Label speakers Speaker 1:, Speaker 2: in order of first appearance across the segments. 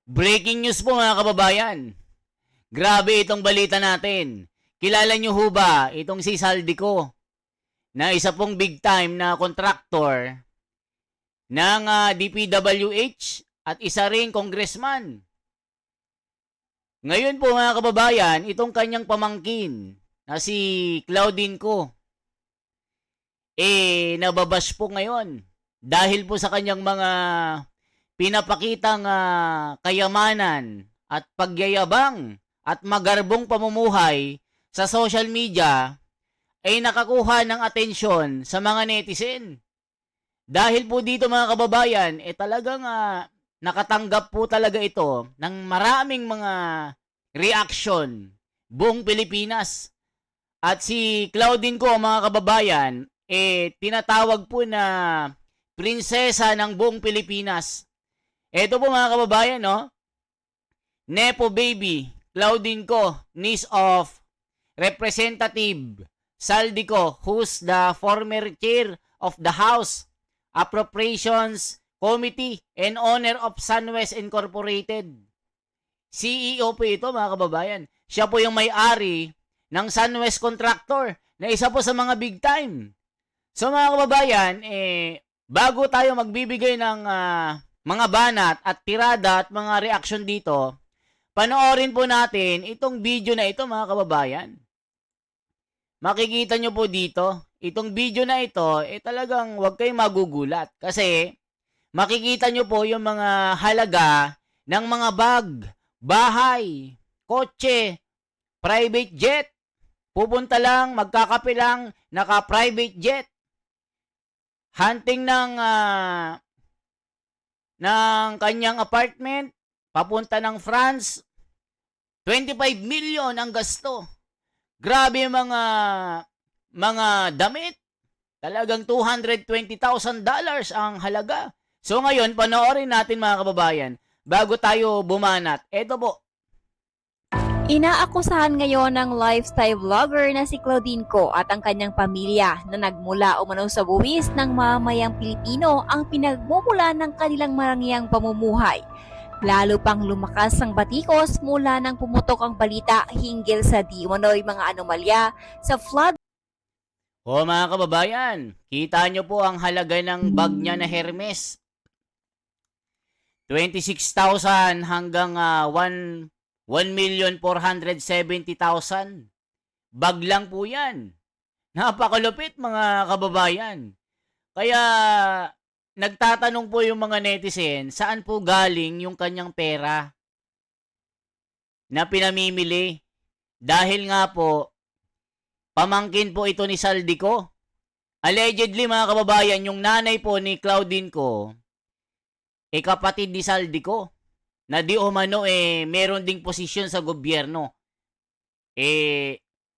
Speaker 1: Breaking news po mga kababayan. Grabe itong balita natin. Kilala nyo ho ba itong si Saldico na isa pong big time na contractor ng DPWH at isa ring congressman. Ngayon po mga kababayan, itong kanyang pamangkin na si Claudine Ko nababash po ngayon dahil po sa kanyang mga pinapakitang kayamanan at pagyayabang at magarbong pamumuhay sa social media ay nakakuha ng atensyon sa mga netizen. Dahil po dito mga kababayan, talagang nakatanggap po talaga ito ng maraming mga reaction buong Pilipinas. At si Claudine Ko mga kababayan, tinatawag po na prinsesa ng buong Pilipinas. Ito po mga kababayan, no? Nepo baby, Claudine Ko, niece of Representative Saldico, who's the former chair of the House Appropriations Committee and owner of Sunwest Incorporated. CEO po ito mga kababayan. Siya po yung may-ari ng Sunwest Contractor na isa po sa mga big time. So mga kababayan, bago tayo magbibigay ng mga banat at tirada at mga reaction dito, panoorin po natin itong video na ito mga kababayan. Makikita nyo po dito, itong video na ito, talagang huwag kayong magugulat. Kasi makikita nyo po yung mga halaga ng mga bag, bahay, kotse, private jet. Pupunta lang, magkakape lang, naka-private jet. Hunting ng kanyang apartment, papunta ng France, 25 million ang gasto. Grabe yung mga damit. Talagang $220,000 ang halaga. So ngayon, panoorin natin mga kababayan, bago tayo bumanat. Ito po.
Speaker 2: Inaakusahan ngayon ng lifestyle vlogger na si Claudine Ko at ang kanyang pamilya na nagmula umano sa buwis ng mamamayang Pilipino ang pinagmumula ng kanilang marangyang pamumuhay. Lalo pang lumakas ang batikos mula nang pumutok ang balita hinggil sa di umano'y mga anomalya sa flood.
Speaker 1: O mga kababayan, kita nyo po ang halaga ng bag niya na Hermes. 26,000 hanggang 1,470,000. Bag lang po yan. Napakalupit mga kababayan. Kaya nagtatanong po yung mga netizen, saan po galing yung kanyang pera na pinamimili? Dahil nga po, pamangkin po ito ni Saldico. Allegedly mga kababayan, yung nanay po ni Claudine Ko, kapatid ni Saldico, na di umano meron ding posisyon sa gobyerno.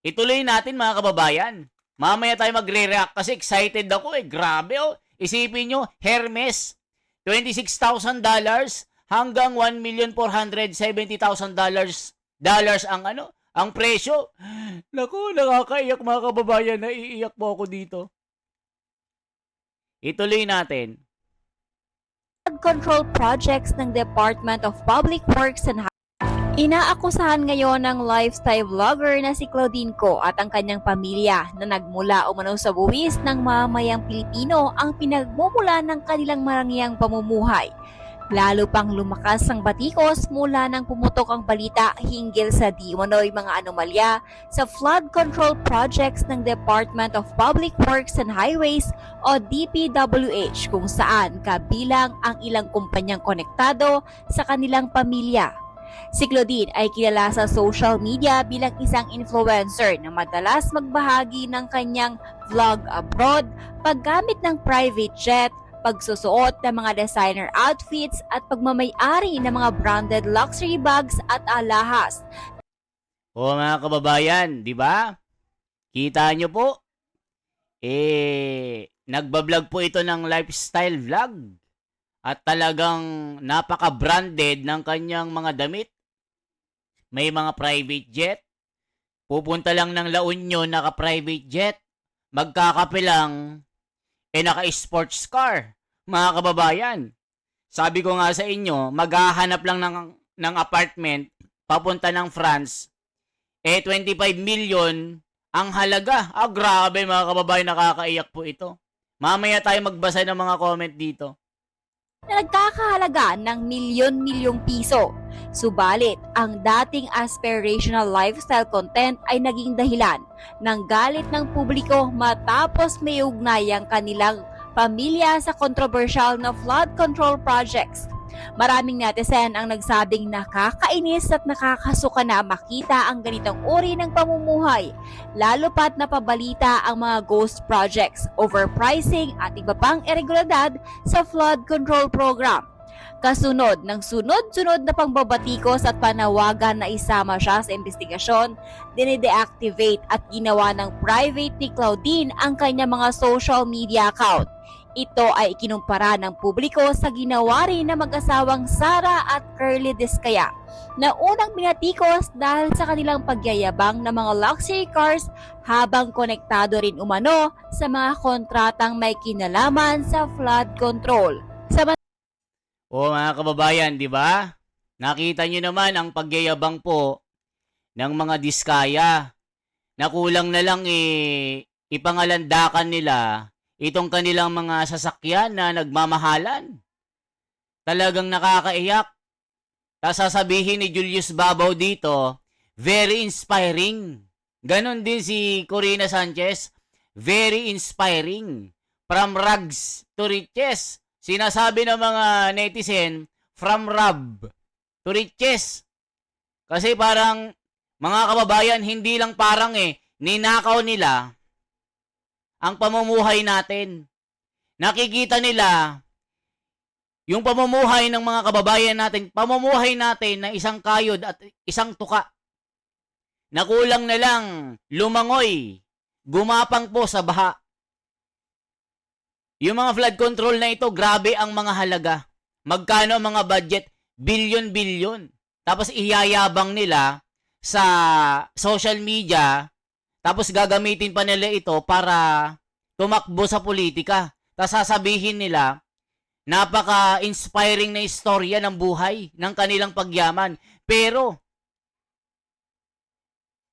Speaker 1: Ituloy natin mga kababayan. Mamaya tayo magre-react kasi excited ako Grabe Isipin nyo, Hermes, $26,000 hanggang $1,470,000 ang ang presyo. Naku, nakakaiyak mga kababayan, naiiyak po ako dito. Ituloy natin.
Speaker 2: Control projects ng Department of Public Works and Inaakusahan ngayon ng lifestyle vlogger na si Claudine Ko at ang kanyang pamilya na nagmula umano sa buwis ng mamamayang Pilipino ang pinagmumula ng kanilang marangyang pamumuhay. Lalo pang lumakas ang batikos mula nang pumutok ang balita hinggil sa di umano'y mga anomalya sa flood control projects ng Department of Public Works and Highways o DPWH kung saan kabilang ang ilang kumpanyang konektado sa kanilang pamilya. Si Claudine ay kilala sa social media bilang isang influencer na madalas magbahagi ng kanyang vlog abroad, paggamit ng private jet, pagsusuot ng mga designer outfits at pagmamay-ari ng mga branded luxury bags at alahas.
Speaker 1: O mga kababayan, di ba? Kita nyo po, nagbablog po ito ng lifestyle vlog. At talagang napaka-branded ng kanyang mga damit. May mga private jet. Pupunta lang ng La Union, naka-private jet. Magkakape lang, naka-sports car. Mga kababayan. Sabi ko nga sa inyo, maghahanap lang ng apartment papunta ng France. 25 million ang halaga. Grabe mga kababayan, nakakaiyak po ito. Mamaya tayo magbasa ng mga comment dito.
Speaker 2: Na nagkakahalaga ng milyon-milyong piso. Subalit, ang dating aspirational lifestyle content ay naging dahilan ng galit ng publiko matapos may ugnay ang kanilang pamilya sa kontrobersyal na flood control projects. Maraming netizen ang nagsabing nakakainis at nakakasuka na makita ang ganitong uri ng pamumuhay, lalo pat napabalita ang mga ghost projects, overpricing at iba pang irregularidad sa flood control program. Kasunod ng sunod-sunod na pangbabatikos at panawagan na isama siya sa investigasyon, dinideactivate at ginawa ng private ni Claudine ang kanyang mga social media account. Ito ay ikinumpara ng publiko sa ginawa rin ng mag-asawang Sara at Curly Discaya na unang binatikos dahil sa kanilang pagyayabang ng mga luxury cars habang konektado rin umano sa mga kontratang may kinalaman sa flood control.
Speaker 1: Mga kababayan, di ba? Nakita nyo naman ang pagyayabang po ng mga Diskaya. Nakulang na lang ipangalandakan nila itong kanilang mga sasakyan na nagmamahalan. Talagang nakakaiyak. Tapos sasabihin ni Julius Babaw dito, very inspiring. Ganon din si Corina Sanchez, very inspiring. From rags to riches. Sinasabi ng mga netizen, from rab to riches. Kasi parang, mga kababayan, hindi lang parang ninakaw nila ang pamumuhay natin. Nakikita nila yung pamumuhay ng mga kababayan natin, pamumuhay natin na isang kayod at isang tuka. Nakulang na lang lumangoy, gumapang po sa baha. Yung mga flood control na ito, grabe ang mga halaga. Magkano ang mga budget? Bilyon-bilyon. Tapos iyayabang nila sa social media. Tapos gagamitin pa nila ito para tumakbo sa politika. Tapos sasabihin nila, napaka-inspiring na istorya ng buhay ng kanilang pagyaman. Pero,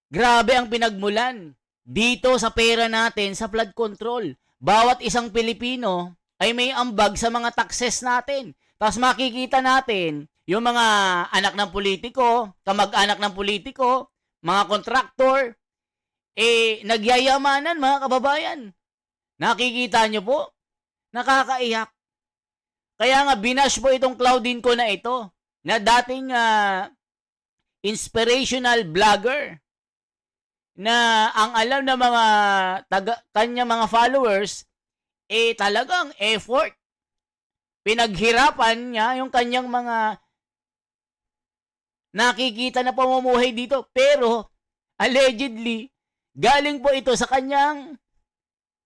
Speaker 1: grabe ang pinagmulan dito sa pera natin sa flood control. Bawat isang Pilipino ay may ambag sa mga taxes natin. Tapos makikita natin yung mga anak ng politiko, kamag-anak ng politiko, mga kontraktor, nagyayamanan mga kababayan. Nakikita nyo po? Nakakaiyak. Kaya nga binash po itong Claudine ko na ito, na dating inspirational vlogger, na ang alam ng mga kanya mga followers, talagang effort. Pinaghirapan niya yung kanyang mga nakikita na pamumuhay dito. Pero, allegedly, galing po ito sa kanyang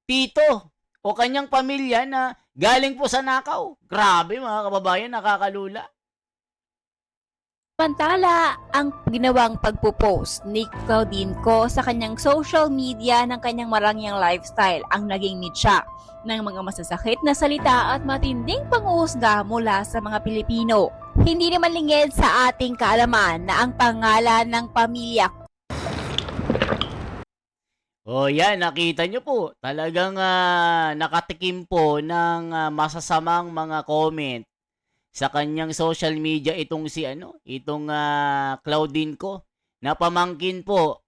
Speaker 1: tito o kanyang pamilya na galing po sa nakaw. Grabe mga kababayan, nakakalula.
Speaker 2: Samantala, ang ginawang pagpo-post ni Claudine ko sa kanyang social media ng kanyang marangyang lifestyle ang naging mitya ng mga masasakit na salita at matinding panghuhusga mula sa mga Pilipino. Hindi naman lingid sa ating kaalaman na ang pangalan ng pamilya.
Speaker 1: Yan, nakita nyo po. Talagang nakatikim po ng masasamang mga comment sa kanyang social media itong Claudine ko na pamangkin po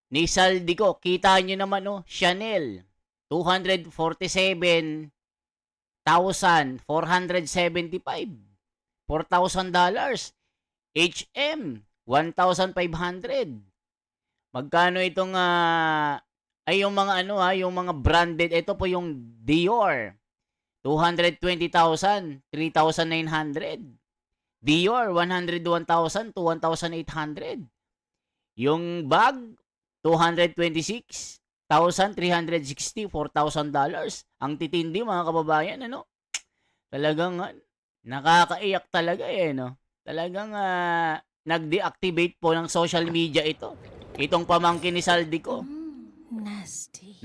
Speaker 1: ni Saldi ko. Kita nyo naman Chanel, $247,475, $4,000. HM, 1,500. Magkano itong yung mga yung mga branded, ito po yung Dior. 220,000, 3,900. Dior, 101,000 to 1,800. Yung bag, 226,360, $4,000. Ang titindi mga kababayan, Talagang nakakaiyak talaga Talagang nag-deactivate po ng social media ito. Itong pamangkin ni Saldi ko.
Speaker 3: Nasty.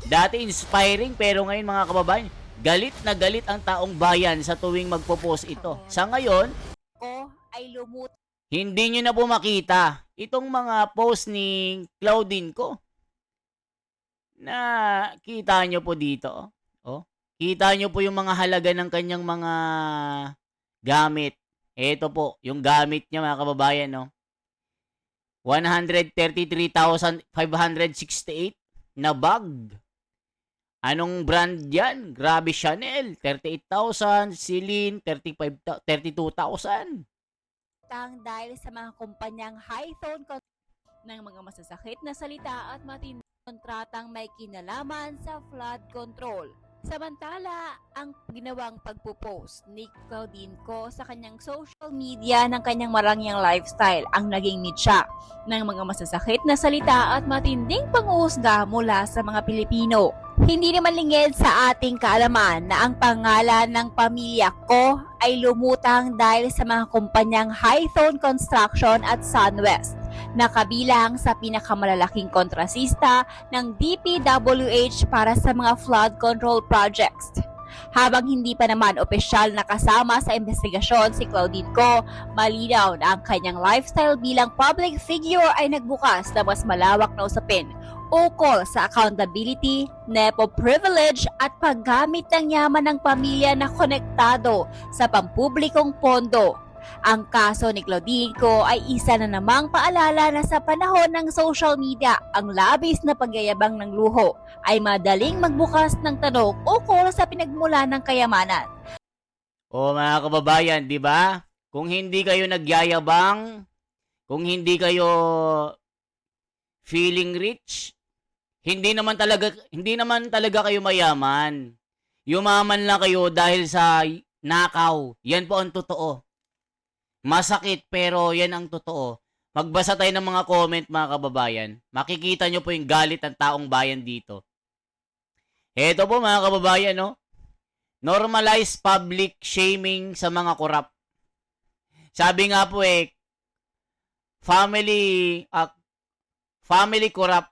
Speaker 1: Dati inspiring pero ngayon mga kababayan, Galit na galit ang taong bayan sa tuwing magpo-post ito. Sa ngayon,
Speaker 2: Ko ay lumutang
Speaker 1: hindi nyo na po makita itong mga post ni Claudine ko. Na kita nyo po dito. Oh. Kita nyo po yung mga halaga ng kanyang mga gamit. Ito po, yung gamit niya mga kababayan, no? 133,568 na bag. Anong brand yan? Grabe, Chanel, 38,000, Celine, 32,000.
Speaker 2: dahil sa mga kumpanyang high-tone ng mga masasakit na salita at matinding kontratang may kinalaman sa flood control. Samantala, ang ginawang pagpo-post ni Claudine ko sa kanyang social media ng kanyang marangyang lifestyle ang naging mitya ng mga masasakit na salita at matinding panghuhusga mula sa mga Pilipino. Hindi naman lingid sa ating kaalaman na ang pangalan ng pamilya ko ay lumutang dahil sa mga kumpanyang High-Tone Construction at Sunwest na kabilang sa pinakamalalaking kontrasista ng DPWH para sa mga flood control projects. Habang hindi pa naman opisyal na kasama sa investigasyon si Claudine ko, malinaw na ang kanyang lifestyle bilang public figure ay nagbukas na mas malawak na usapin ukol sa accountability, nepo privilege at paggamit ng yaman ng pamilya na konektado sa pampublikong pondo. Ang kaso ni Claudine ko ay isa na namang paalala na sa panahon ng social media, ang labis na pagyayabang ng luho ay madaling magbukas ng tanong ukol sa pinagmula ng kayamanan.
Speaker 1: O mga kababayan, di ba? Kung hindi kayo nagyayabang, kung hindi kayo feeling rich, hindi naman talaga kayo mayaman. Yumaman lang kayo dahil sa nakaw. Yan po ang totoo. Masakit pero yan ang totoo. Magbasa tayo ng mga comment mga kababayan. Makikita nyo po yung galit ng taong bayan dito. Eto po mga kababayan, no? Normalize public shaming sa mga korap. Sabi nga po family corrupt.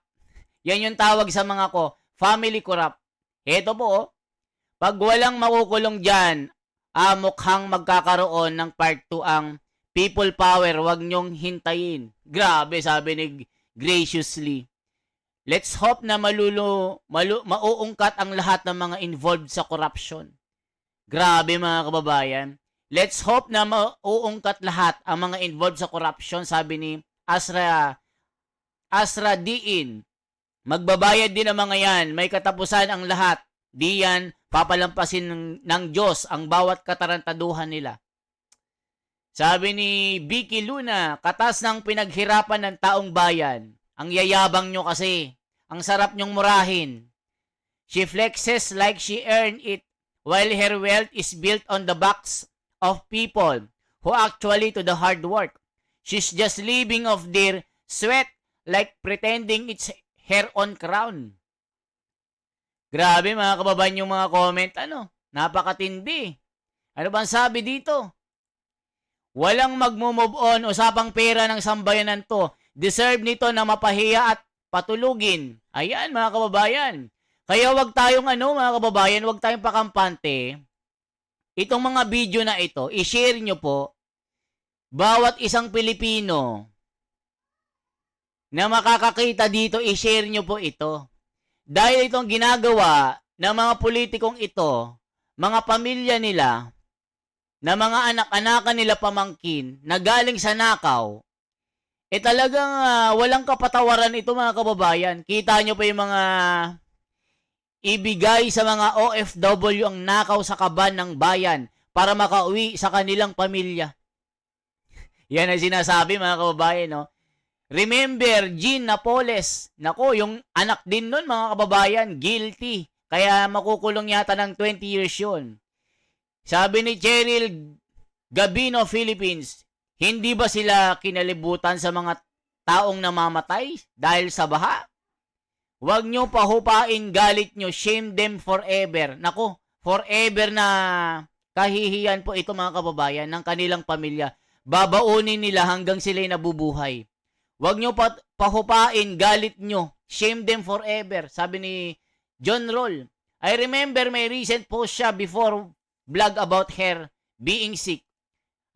Speaker 1: Yan yung tawag sa mga family corrupt. Eto po, pag walang makukulong dyan, mukhang magkakaroon ng part 2 ang people power, wag nyong hintayin. Grabe, sabi ni Graciously. Let's hope na mauungkat ang lahat ng mga involved sa corruption. Grabe mga kababayan. Let's hope na mauungkat lahat ang mga involved sa corruption, sabi ni Asra Diin. Magbabayad din ang mga yan. May katapusan ang lahat. Di yan papalampasin ng Diyos ang bawat katarantaduhan nila. Sabi ni Vicky Luna, katas ng pinaghirapan ng taong bayan. Ang yayabang nyo kasi. Ang sarap nyong murahin. She flexes like she earned it while her wealth is built on the backs of people who actually do the hard work. She's just living off their sweat like pretending it's her own crown. Grabe mga kababayan yung mga comment. Napakatindi. Ano bang sabi dito? Walang magmo-move on. Usapang pera ng sambayanan to. Deserve nito na mapahiya at patulugin. Ayan mga kababayan. Kaya wag tayong mga kababayan, wag tayong pakampante. Itong mga video na ito, i-share nyo po. Bawat isang Pilipino na makakakita dito, i-share nyo po ito. Dahil itong ginagawa ng mga politikong ito, mga pamilya nila, na mga anak-anakan nila pamangkin, na galing sa nakaw, talagang walang kapatawaran ito mga kababayan. Kita nyo pa yung mga ibigay sa mga OFW ang nakaw sa kaban ng bayan para makauwi sa kanilang pamilya. Yan ang sinasabi mga kababayan, no? Remember, Jean Napoles. Nako, yung anak din nun, mga kababayan, guilty. Kaya makukulong yata ng 20 years yun. Sabi ni Cheryl Gabino, Philippines, hindi ba sila kinalibutan sa mga taong namamatay dahil sa baha? Huwag nyo pahupain galit nyo. Shame them forever. Nako, forever na kahihiyan po ito mga kababayan ng kanilang pamilya. Babaunin nila hanggang sila'y nabubuhay. Huwag nyo pahupain, galit nyo. Shame them forever. Sabi ni John Roll. I remember may recent post siya before vlog about her being sick.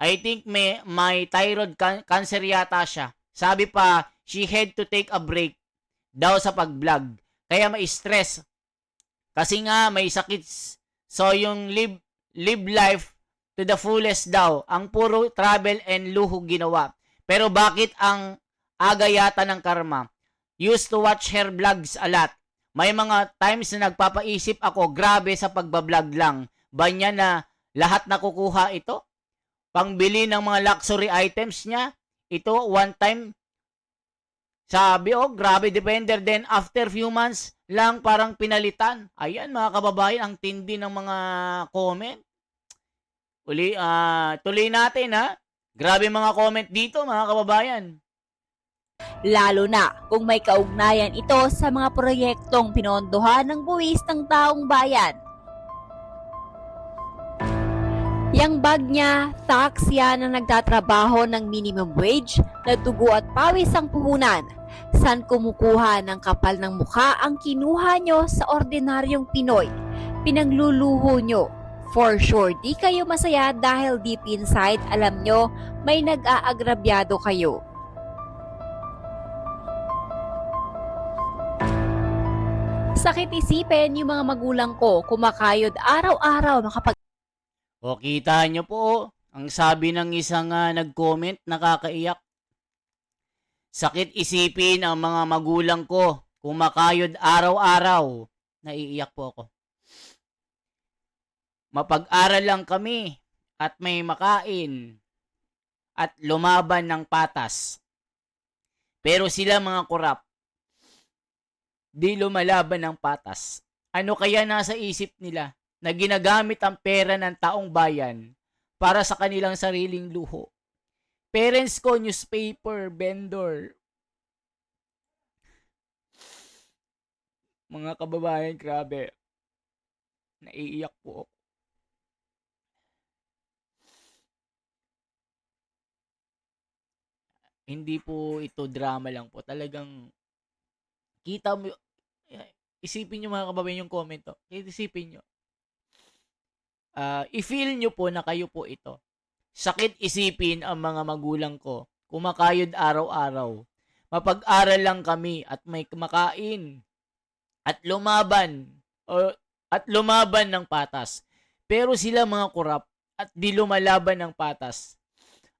Speaker 1: I think may thyroid cancer yata siya. Sabi pa, she had to take a break daw sa pag-vlog. Kaya may stress. Kasi nga may sakit. So yung live life to the fullest daw. Ang puro travel and luho ginawa. Pero bakit ang aga yata ng karma? Used to watch her vlogs a lot. May mga times na nagpapaisip ako, grabe sa pagbablog lang. Ba niya na lahat nakukuha ito? Pangbili ng mga luxury items niya? Ito, one time, sabi, grabe, depender. Then, after few months lang, parang pinalitan. Ayan, mga kababayan, ang tindi ng mga comment. Tuloy natin, ha? Grabe mga comment dito, mga kababayan.
Speaker 2: Lalo na kung may kaugnayan ito sa mga proyektong pinondohan ng buwis ng taong bayan. Yang bag niya, tax yan na nagtatrabaho ng minimum wage na dugo at pawis ang puhunan. San kumukuha ng kapal ng mukha ang kinuha nyo sa ordinaryong Pinoy? Pinangluluho nyo. For sure, di kayo masaya dahil deep inside alam nyo may nag-aagrabyado kayo. Sakit isipin yung mga magulang ko kumakayod araw-araw makapag...
Speaker 1: O, kita nyo po, ang sabi ng isang nag-comment, nakakaiyak. Sakit isipin ang mga magulang ko kumakayod araw-araw. Naiiyak po ako. Mapag-aral lang kami at may makain at lumaban ng patas. Pero sila mga kurap, di lumalaban ng patas. Ano kaya nasa isip nila na ginagamit ang pera ng taong bayan para sa kanilang sariling luho? Parents ko, newspaper, vendor. Mga kababayan, grabe. Naiiyak po ako. Hindi po ito drama lang po. Talagang kita mo, isipin nyo mga kababayan yung comment to. Isipin nyo. I-feel nyo po na kayo po ito. Sakit isipin ang mga magulang ko. Kumakayod araw-araw. Mapag-aral lang kami at may kumakain. At lumaban. At lumaban ng patas. Pero sila mga kurap at di lumalaban ng patas.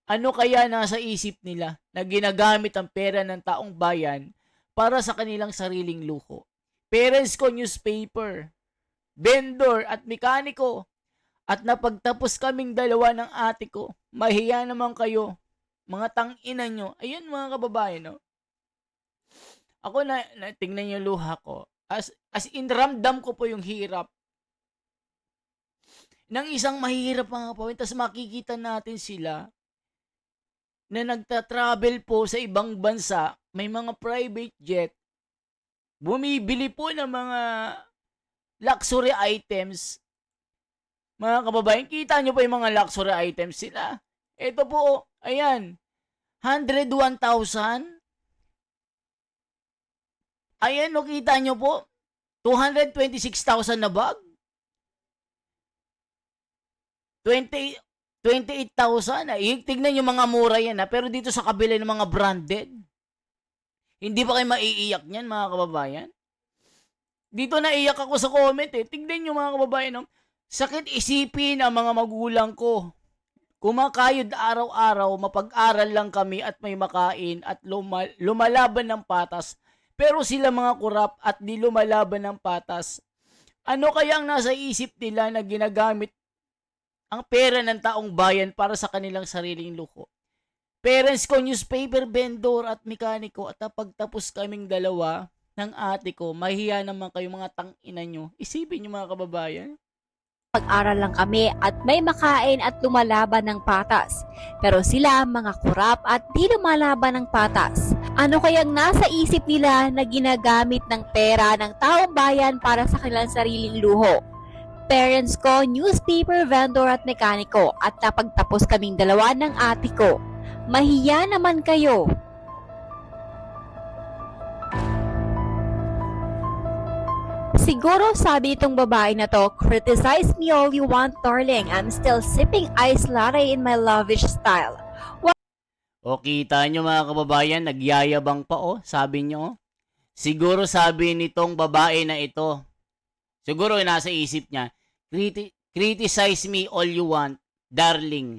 Speaker 1: Ano kaya nasa isip nila na ginagamit ang pera ng taong bayan para sa kanilang sariling luho? Parents ko, newspaper, vendor at mekaniko. At napagtapos kaming dalawa ng ate ko. Mahiya naman kayo. Mga tangina nyo. Ayun mga kababayan, no? Ako tingnan yung luha ko. As in, ramdam ko po yung hirap ng isang mahirap mga kababayan. Tapos makikita natin sila na nagta-travel po sa ibang bansa. May mga private jet. Bumibili po ng mga luxury items. Mga kababayan, kita nyo po yung mga luxury items sila. Ito po, ayan, 101,000. Ayan, no, kita nyo po, 226,000 na bag. 28,000. Tignan yung mga mura yan. Pero dito sa kabila ng mga branded, hindi ba kayo maiiyak niyan, mga kababayan? Dito naiyak ako sa comment eh. Tignan nyo mga kababayan, no? Sakit isipin ang mga magulang ko. Kumakayod araw-araw, mapag-aral lang kami at may makain at lumalaban ng patas. Pero sila mga kurap at di lumalaban ng patas. Ano kaya ang nasa isip nila na ginagamit ang pera ng taong bayan para sa kanilang sariling luho? Parents ko, newspaper vendor at mekaniko at pagtapos kaming dalawa ng ate ko, mahiya naman kayo mga tangina nyo. Isipin nyo mga kababayan.
Speaker 2: Pag-aral lang kami at may makain at lumalaban ng patas. Pero sila mga kurap at di lumalaban ng patas. Ano kayang nasa isip nila na ginagamit ng pera ng taong bayan para sa kanilang sariling luho? Parents ko, newspaper vendor at mekaniko at napagtapos kaming dalawa ng ate ko. Mahiya naman kayo. Siguro sabi itong babae na to, criticize me all you want, darling. I'm still sipping iced latte in my lavish style.
Speaker 1: O kita nyo mga kababayan, nagyayabang pa sabi nyo. Siguro sabi nitong babae na ito, siguro nasa isip niya, criticize me all you want, darling.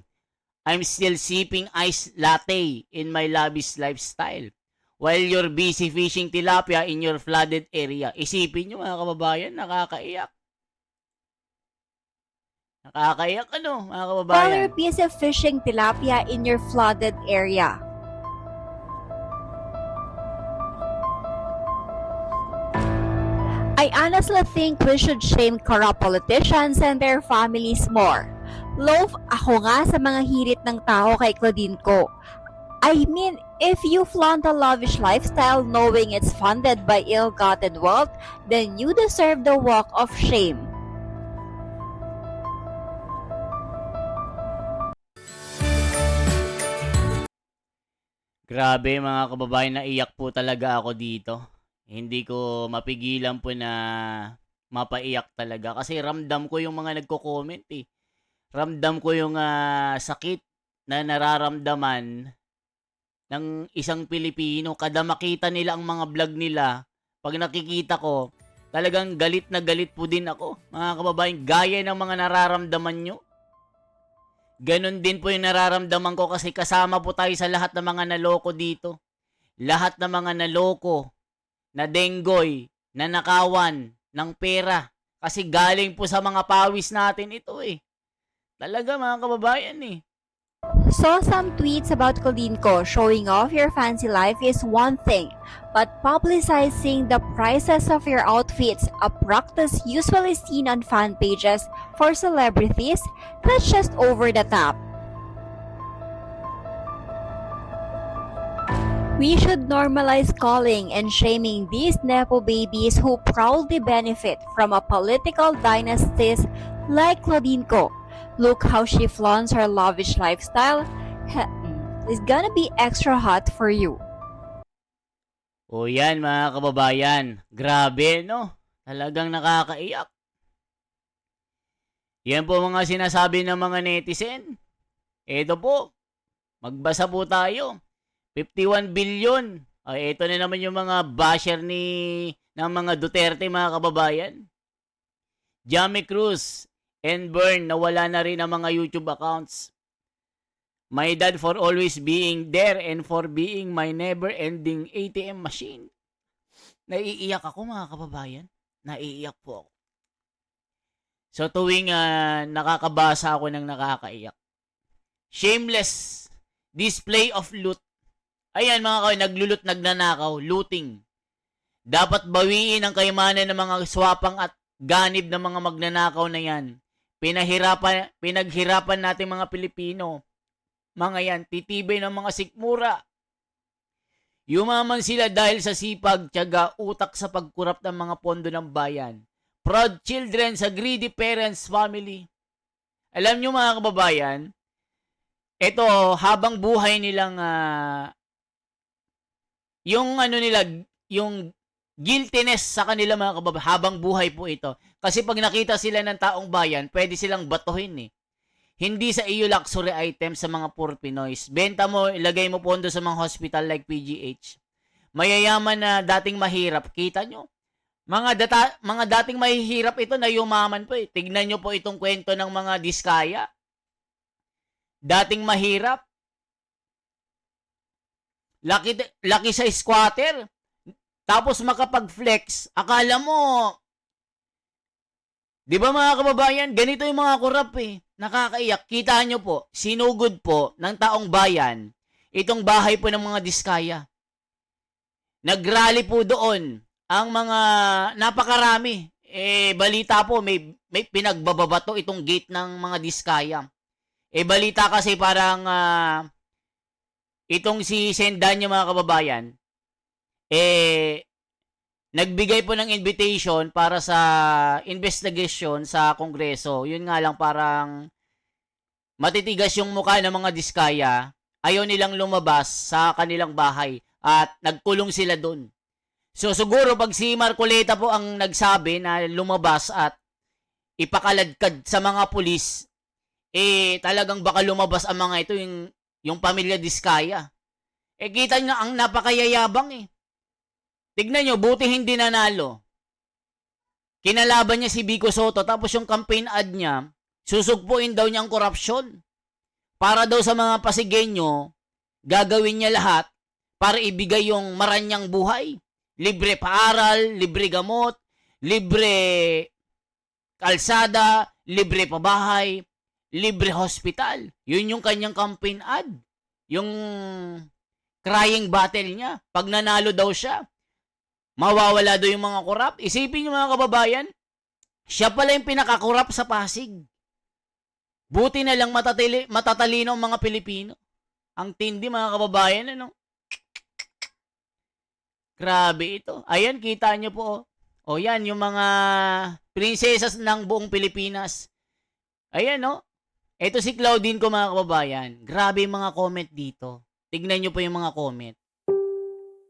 Speaker 1: I'm still sipping iced latte in my lavish lifestyle. While you're busy fishing tilapia in your flooded area. Isipin nyo mga kababayan, nakakaiyak. Nakakaiyak mga kababayan.
Speaker 2: While you're busy fishing tilapia in your flooded area. I honestly think we should shame corrupt politicians and their families more. Love ako nga sa mga hirit ng tao kay Claudine ko. I mean, if you flaunt a lavish lifestyle knowing it's funded by ill-gotten wealth, then you deserve the walk of shame.
Speaker 1: Grabe mga kababayan, naiyak po talaga ako dito. Hindi ko mapigilan po na mapaiyak talaga kasi ramdam ko yung mga nagko-comment eh. Ramdam ko yung sakit na nararamdaman ng isang Pilipino kada makita nila ang mga vlog nila. Pag nakikita ko, talagang galit na galit po din ako. Mga kababayan, gaya ng mga nararamdaman nyo. Ganon din po yung nararamdaman ko kasi kasama po tayo sa lahat ng mga naloko dito. Lahat ng mga naloko, na denggoy, na nakawan ng pera. Kasi galing po sa mga pawis natin ito eh. Talaga mga kababayan eh.
Speaker 2: Saw some tweets about Claudine ko. Showing off your fancy life is one thing, but publicizing the prices of your outfits, a practice usually seen on fan pages for celebrities, that's just over the top. We should normalize calling and shaming these nepo babies who proudly benefit from a political dynasties like Claudine ko. Look how she flaunts her lavish lifestyle. It's gonna be extra hot for you.
Speaker 1: O yan mga kababayan, grabe no? Talagang nakakaiyak. Yan po mga sinasabi ng mga netizen. Ito po, magbasa po tayo. 51 billion. Ay, ito na naman yung mga basher ng mga Duterte mga kababayan. Jamie Cruz and Bern, nawala na rin ang mga YouTube accounts. My dad for always being there and for being my never-ending ATM machine. Naiiyak ako mga kababayan. Naiiyak po ako. So tuwing nakakabasa ako ng nakakaiyak. Shameless display of loot. Ayan mga kababayan, naglulot, nagnanakaw, looting. Dapat bawiin ang kayamanan ng mga swapang at ganib ng mga magnanakaw na yan. Pinaghirapan natin mga Pilipino. Mga yan, titibay ng mga sikmura. Yumaman sila dahil sa sipag, tiyaga, utak sa pagkurap ng mga pondo ng bayan. Proud children sa greedy parents family. Alam nyo mga kababayan, ito habang buhay nilang yung guiltiness sa kanila mga kababayan, habang buhay po ito. Kasi pag nakita sila ng taong bayan, pwede silang batuhin eh. Hindi sa iyo luxury items sa mga poor Pinoys. Benta mo, ilagay mo pondo sa mga hospital like PGH. Mayayaman na dating mahirap, kita nyo. Mga dating mahihirap ito na yumaman po eh. Tignan nyo po itong kwento ng mga diskaya. Dating mahirap. Laki sa squatter. Tapos makapag-flex, akala mo, di ba mga kababayan, ganito yung mga korap eh. Nakakaiyak. Kita nyo po, sinugod po ng taong bayan, itong bahay po ng mga diskaya. Nagrally po doon ang mga napakarami. Balita po, may pinagbababato itong gate ng mga diskaya. Balita kasi parang itong si Sendanyo mga kababayan, nagbigay po ng invitation para sa investigation sa Kongreso. Yun nga lang parang matitigas yung mukha ng mga diskaya. Ayaw nilang lumabas sa kanilang bahay at nagkulong sila doon. So siguro pag si Marcoleta po ang nagsabi na lumabas at ipakaladkad sa mga pulis, talagang baka lumabas ang mga ito, yung pamilya Diskaya. Kita nyo ang napakayayabang Tignan nyo, buti hindi nanalo. Kinalaban niya si Vico Soto, tapos yung campaign ad niya, susugpuin daw niya ang korupsyon. Para daw sa mga Pasigueño, gagawin niya lahat para ibigay yung maranyang buhay. Libre paaral, libre gamot, libre kalsada, libre pabahay, libre hospital. Yun yung kanyang campaign ad. Yung crying battle niya. Pag nanalo daw siya, mawawala daw yung mga korap. Isipin nyo mga kababayan, siya pala yung pinakakorap sa Pasig. Buti na lang matatalino ang mga Pilipino. Ang tindi mga kababayan, ano? Grabe ito. Ayan, kita nyo po. O yan, yung mga prinsesas ng buong Pilipinas. Ayan, no? Ito si Claudine ko mga kababayan. Grabe yung mga comment dito. Tignan nyo po yung mga comment.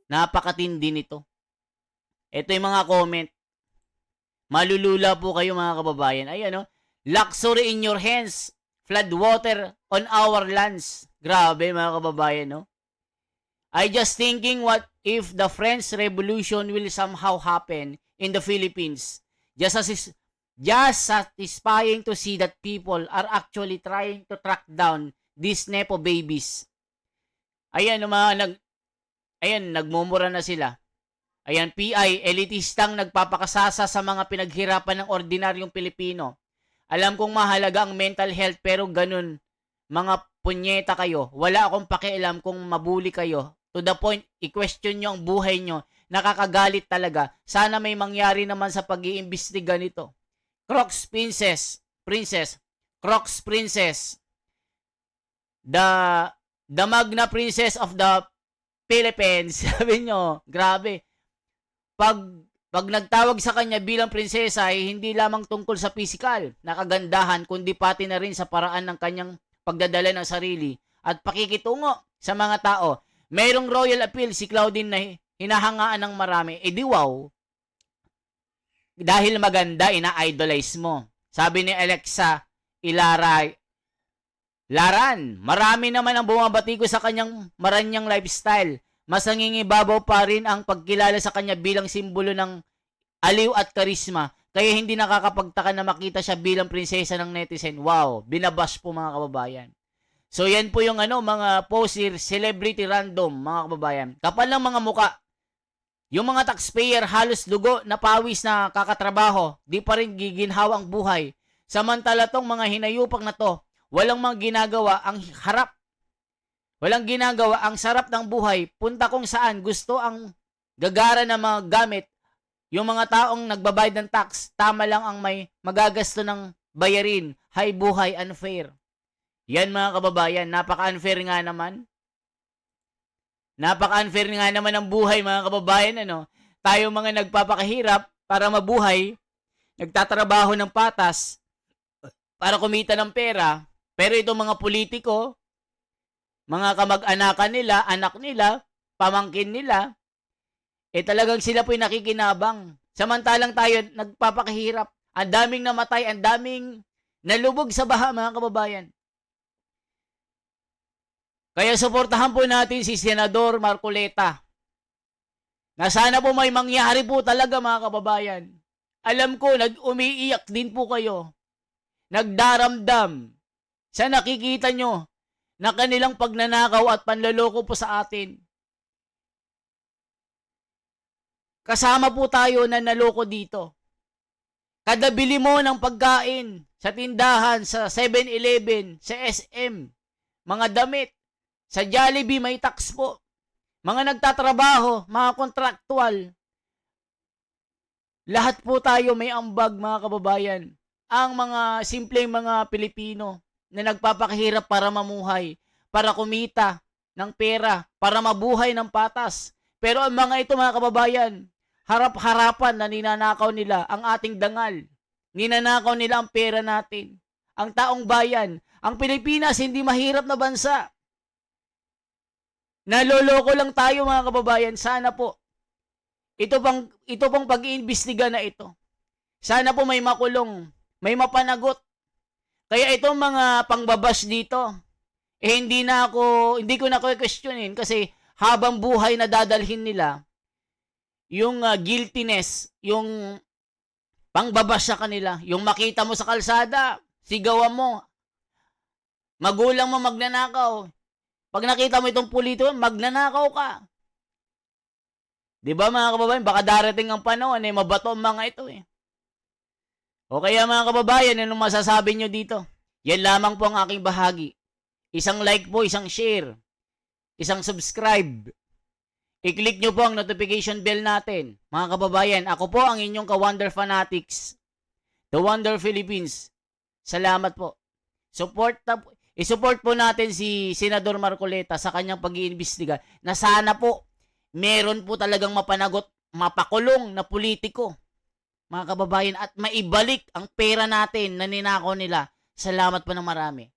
Speaker 1: Napakatindi nito. Ito yung mga comment. Malulula po kayo mga kababayan. Ayan, no? Luxury in your hands. Flood water on our lands. Grabe mga kababayan, no? I just thinking what if the French Revolution will somehow happen in the Philippines. Just satisfying to see that people are actually trying to track down these nepo babies. Ayan, nagmumura na sila. Ayan, PI, elitistang nagpapakasasa sa mga pinaghirapan ng ordinaryong Pilipino. Alam kong mahalaga ang mental health pero ganun, mga punyeta kayo. Wala akong pakialam kung mabuli kayo. To the point, i-question nyo ang buhay nyo. Nakakagalit talaga. Sana may mangyari naman sa pag-iimbestiga nito. Crocs Princess. Crocs Princess. The Magna Princess of the Philippines. Sabi nyo, grabe. Pag nagtawag sa kanya bilang prinsesa ay hindi lamang tungkol sa physical na kagandahan kundi pati na rin sa paraan ng kanyang pagdadala ng sarili at pakikitungo sa mga tao. Mayroong royal appeal si Claudine na hinahangaan ng marami. Di wow. Dahil maganda, ina-idolize mo. Sabi ni Alexa Laran, marami naman ang bumabati ko sa kanyang maranyang lifestyle. Mas nangingibabaw pa rin ang pagkilala sa kanya bilang simbolo ng aliw at karisma. Kaya hindi nakakapagtaka na makita siya bilang prinsesa ng netizen. Wow, binabash po mga kababayan. So yan po yung mga poster, celebrity random mga kababayan. Kapal ng mga muka. Yung mga taxpayer halos dugo na pawis na kakatrabaho, di pa rin giginhawa ang buhay. Samantala tong mga hinayupak na to, walang mga ginagawa ang harap. Walang ginagawa ang sarap ng buhay. Punta kung saan gusto ang gagara ng mga gamit. Yung mga taong nagbabayad ng tax, tama lang ang may magagasto ng bayarin. Hay buhay, unfair. Yan mga kababayan, napaka-unfair nga naman. Napaka-unfair nga naman ang buhay mga kababayan. Tayo mga nagpapakahirap para mabuhay, nagtatrabaho ng patas para kumita ng pera. Pero itong mga politiko, mga kamag-anakan nila, anak nila, pamangkin nila, talagang sila po'y nakikinabang. Samantalang tayo nagpapakahirap. Ang daming namatay, ang daming nalubog sa baha mga kababayan. Kaya suportahan po natin si Senador Marcoleta. Na sana po may mangyari po talaga mga kababayan. Alam ko, umiiyak din po kayo. Nagdaramdam. Sa nakikita nyo na kanilang pagnanakaw at panloloko po sa atin. Kasama po tayo na naloko dito. Kada bili mo ng pagkain sa tindahan, sa 7-Eleven, sa SM, mga damit, sa Jollibee may tax po. Mga nagtatrabaho, mga kontraktual. Lahat po tayo may ambag mga kababayan. Ang mga simpleng mga Pilipino na nagpapakahirap para mamuhay, para kumita ng pera, para mabuhay ng patas. Pero ang mga ito mga kababayan, harap-harapan na ninanakaw nila ang ating dangal. Ninanakaw nila ang pera natin. Ang taong bayan. Ang Pilipinas hindi mahirap na bansa. Naloloko lang tayo mga kababayan. Sana po ito pang pag-iimbestiga na ito. Sana po may makulong, may mapanagot. Kaya itong mga pangbabas dito, hindi ko na questionin kasi habang buhay na dadalhin nila yung guiltiness, yung pangbabas sa kanila, yung makita mo sa kalsada, sigawan mo, magulang mo magnanakaw. Pag nakita mo itong pulito, magnanakaw ka. 'Di ba mga kababayan, baka darating ang panahon mabato ang mga ito O kaya mga kababayan, anong masasabi nyo dito? Yan lamang po ang aking bahagi. Isang like po, isang share, isang subscribe. I-click nyo po ang notification bell natin. Mga kababayan, ako po ang inyong ka-Wonder Fanatics. The Wonder Philippines. Salamat po. I-support po natin si Senador Marcoleta sa kanyang pag-iimbestiga na sana po meron po talagang mapanagot, mapakulong na politiko. Mga kababayan, at maibalik ang pera natin na ninakaw nila. Salamat po ng marami.